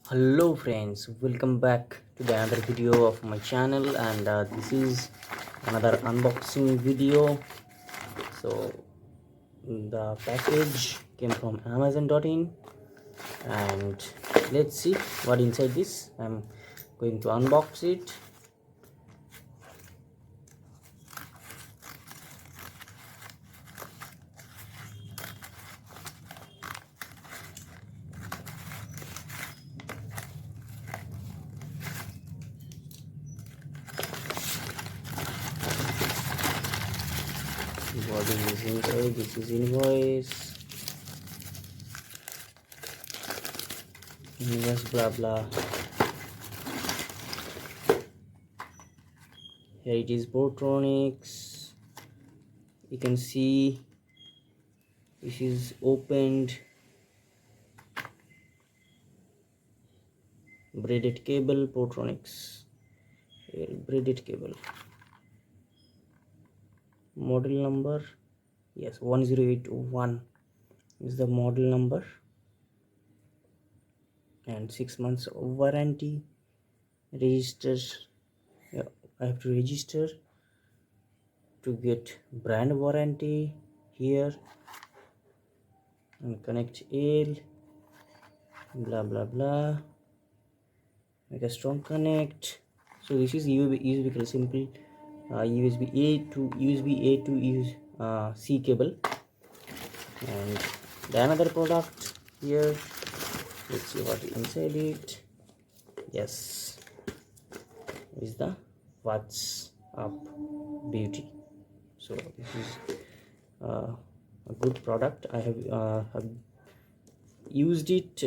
Hello friends, welcome back to the another video of my channel, and this is another unboxing video. So the package came from amazon.in, and let's see what inside this. I'm going to unbox it. What is inside? This is invoice blah blah. Here it is, Portronics. You can see this is opened. Braided cable, Portronics. Braided cable. Model number, yes, 1081 is the model number, and 6 months of warranty. Register, yeah, I have to register to get brand warranty here, and connect L, blah blah blah, make a strong connect. So this is USB cable, simple USB A to C cable. And the another product here, let's see what inside it. Yes, is the What's Up Beauty. So this is a good product. I have used it